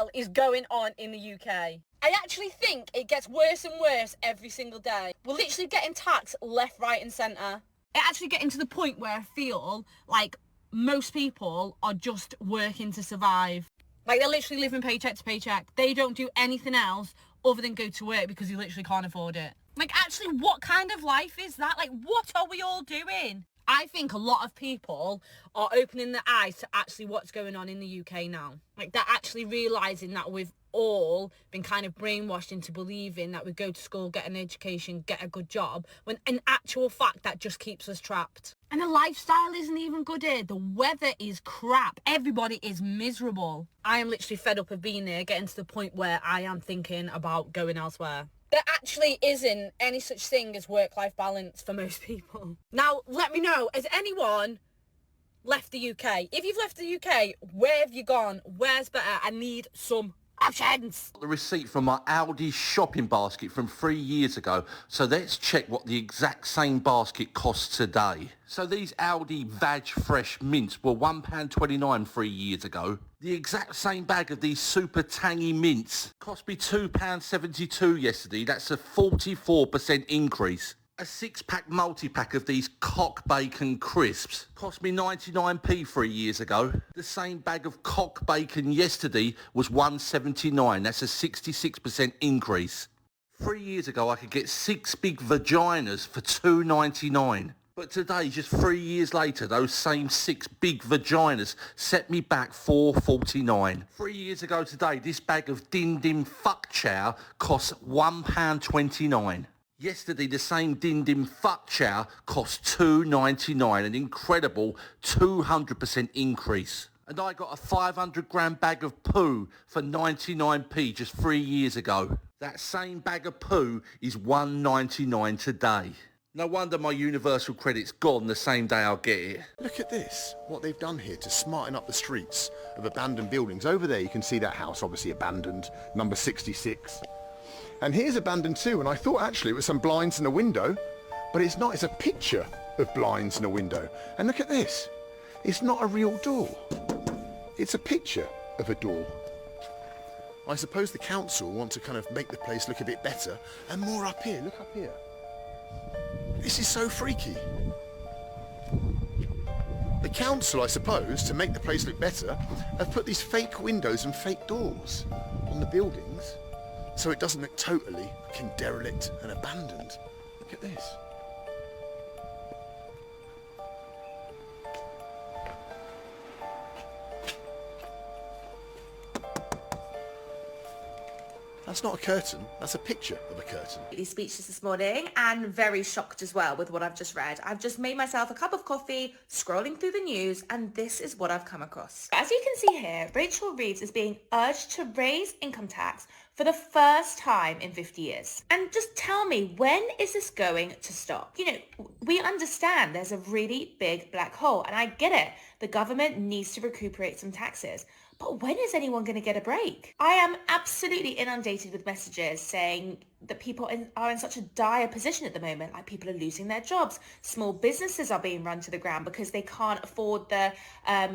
hell is going on in the UK? I actually think it gets worse and worse every single day. We're literally getting taxed left, right and centre. It actually getting to the point where I feel like most people are just working to survive. Like, they're literally living paycheck to paycheck. They don't do anything else other than go to work because you literally can't afford it. Like, actually, what kind of life is that? Like, what are we all doing? I think a lot of people are opening their eyes to actually what's going on in the UK now. Like, they're actually realising that we've all been kind of brainwashed into believing that we go to school, get an education, get a good job, when in actual fact that just keeps us trapped. And the lifestyle isn't even good here. The weather is crap. Everybody is miserable. I am literally fed up of being there, getting to the point where I am thinking about going elsewhere. There actually isn't any such thing as work-life balance for most people. Now, let me know, has anyone left the UK? If you've left the UK, where have you gone? Where's better? I need some options. The receipt from my Aldi shopping basket from 3 years ago, so let's check what the exact same basket costs today. So these Aldi Vag Fresh mints were £1.29 3 years ago. The exact same bag of these super tangy mints cost me £2.72 yesterday. That's a 44% increase. A 6-pack multi-pack of these cock bacon crisps cost me 99p 3 years ago. The same bag of cock bacon yesterday was £1.79. That's a 66% increase. 3 years ago I could get 6 big vaginas for £2.99. But today, just 3 years later, those same 6 big vaginas set me back £4.49. 3 years ago today, this bag of Din Din Fuck Chow cost £1.29. Yesterday, the same Din Din Fuck Chow cost £2.99, an incredible 200% increase. And I got a 500 gram bag of poo for 99p just 3 years ago. That same bag of poo is £1.99 today. No wonder my universal credit's gone the same day I'll get it. Look at this, what they've done here to smarten up the streets of abandoned buildings. Over there you can see that house, obviously abandoned, number 66. And here's abandoned too, and I thought actually it was some blinds in a window, but it's not, it's a picture of blinds in a window. And look at this, it's not a real door, it's a picture of a door. I suppose the council want to kind of make the place look a bit better, and more up here, look up here. This is so freaky. The council, I suppose, to make the place look better, have put these fake windows and fake doors on the buildings so it doesn't look totally fucking derelict and abandoned. Look at this. That's not a curtain, that's a picture of a curtain. Speechless this morning and very shocked as well with what I've just read. I've just made myself a cup of coffee, scrolling through the news, and this is what I've come across. As you can see here, Rachel Reeves is being urged to raise income tax for the first time in 50 years. And just tell me, when is this going to stop? You know, we understand there's a really big black hole, and I get it. The government needs to recuperate some taxes. But when is anyone going to get a break? I am absolutely inundated with messages saying that people are in such a dire position at the moment. Like, people are losing their jobs. Small businesses are being run to the ground because they can't afford the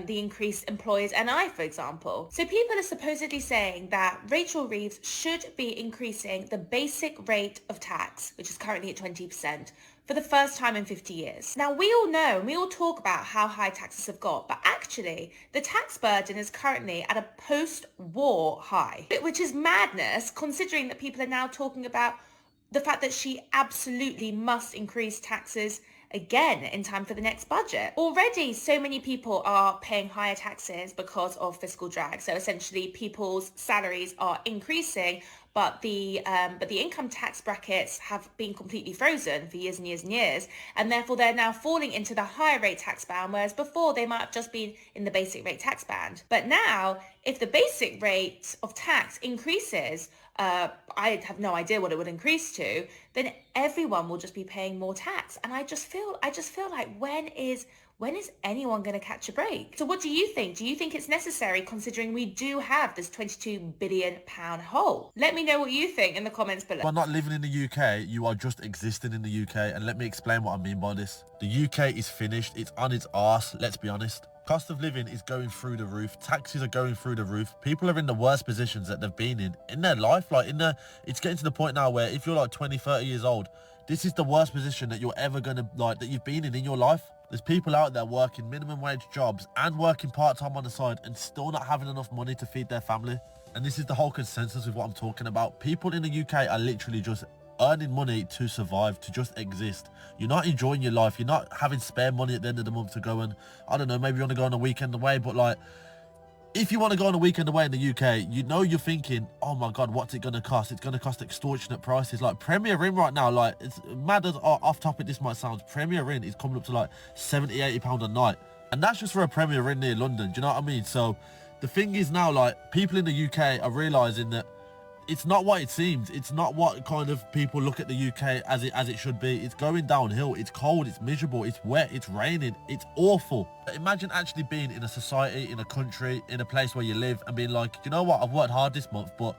increased employers' NI, for example. So people are supposedly saying that Rachel Reeves should be increasing the basic rate of tax, which is currently at 20%, for the first time in 50 years. Now, we all know and we all talk about how high taxes have got, but actually the tax burden is currently at a post-war high, which is madness considering that people are now talking about the fact that she absolutely must increase taxes again in time for the next budget. Already, so many people are paying higher taxes because of fiscal drag. So essentially, people's salaries are increasing, but the income tax brackets have been completely frozen for years and years and years, and therefore they're now falling into the higher rate tax band, whereas before they might have just been in the basic rate tax band. But now, if the basic rate of tax increases, I have no idea what it would increase to, then everyone will just be paying more tax. And I just feel like when is anyone going to catch a break? So what do you think? Do you think it's necessary, considering we do have this £22 billion hole? Let me know what you think in the comments below. You are not living in the UK, you are just existing in the UK. And let me explain what I mean by this. The UK is finished, it's on its arse, let's be honest. Cost of living is going through the roof. Taxes are going through the roof. People are in the worst positions that they've been in their life. It's getting to the point now where if you're like 20, 30 years old, this is the worst position that you're ever going to, that you've been in your life. There's people out there working minimum wage jobs and working part-time on the side and still not having enough money to feed their family. And this is the whole consensus with what I'm talking about. People in the UK are literally just earning money to survive, to just exist. You're not enjoying your life. You're not having spare money at the end of the month to go and, I don't know, maybe you want to go on a weekend away, but if you want to go on a weekend away in the UK, you're thinking, oh my God, what's it going to cost? It's going to cost extortionate prices. Premier Inn right now, it's mad as off topic this might sound, Premier Inn is coming up to £70-80 a night. And that's just for a Premier Inn near London, do you know what I mean? So the thing is now, people in the UK are realising that it's not what it seems. It's not what kind of people look at the UK as it should be. It's going downhill. It's cold. It's miserable. It's wet. It's raining. It's awful. Imagine actually being in a society, in a country, in a place where you live and being like, you know what? I've worked hard this month, but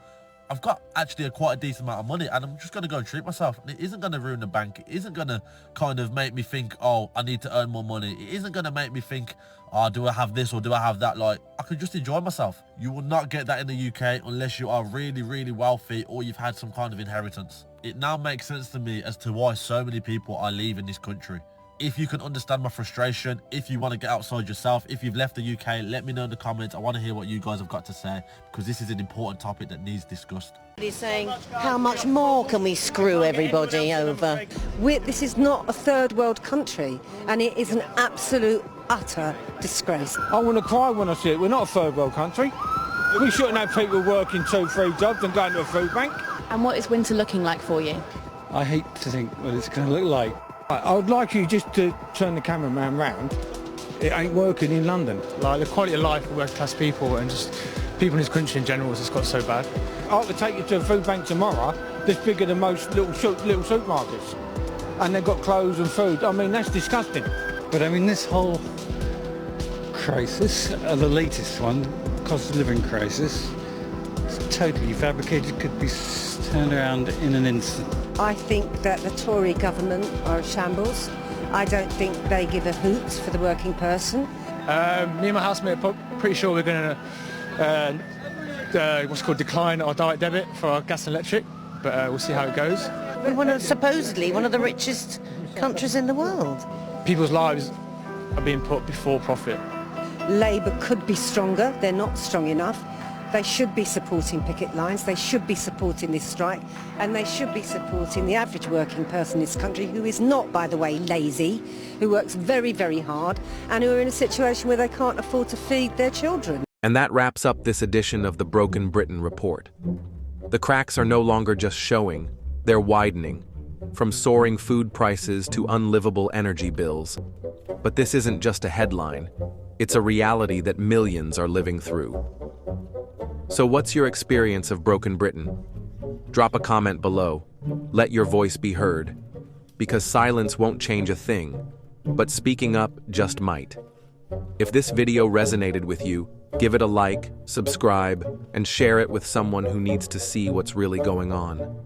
I've got actually quite a decent amount of money and I'm just going to go and treat myself. And it isn't going to ruin the bank. It isn't going to kind of make me think, oh, I need to earn more money. It isn't going to make me think, oh, do I have this or do I have that? I can just enjoy myself. You will not get that in the UK unless you are really, really wealthy or you've had some kind of inheritance. It now makes sense to me as to why so many people are leaving this country. If you can understand my frustration, if you want to get outside yourself, if you've left the UK, let me know in the comments. I want to hear what you guys have got to say because this is an important topic that needs discussed. He's saying, how much more can we screw everybody over? This is not a third world country and it is an absolute, utter disgrace. I want to cry when I see it. We're not a third world country. We shouldn't have people working 2-3 jobs and going to a food bank. And what is winter looking like for you? I hate to think what it's going to look like. I would like you just to turn the cameraman round. It ain't working in London. The quality of life for working class people and just people in this country in general has just got so bad. I could take you to a food bank tomorrow that's bigger than most little supermarkets. And they've got clothes and food. I mean, that's disgusting. But I mean, this whole crisis, the latest one, cost of living crisis, it's totally fabricated, could be turned around in an instant. I think that the Tory government are a shambles. I don't think they give a hoot for the working person. Me and my housemate are pretty sure we're going to decline our direct debit for our gas and electric, but we'll see how it goes. We're supposedly one of the richest countries in the world. People's lives are being put before profit. Labour could be stronger. They're not strong enough. They should be supporting picket lines, they should be supporting this strike, and they should be supporting the average working person in this country who is not, by the way, lazy, who works very, very hard, and who are in a situation where they can't afford to feed their children. And that wraps up this edition of the Broken Britain Report. The cracks are no longer just showing, they're widening, from soaring food prices to unlivable energy bills. But this isn't just a headline, it's a reality that millions are living through. So what's your experience of Broken Britain? Drop a comment below. Let your voice be heard. Because silence won't change a thing, but speaking up just might. If this video resonated with you, give it a like, subscribe, and share it with someone who needs to see what's really going on.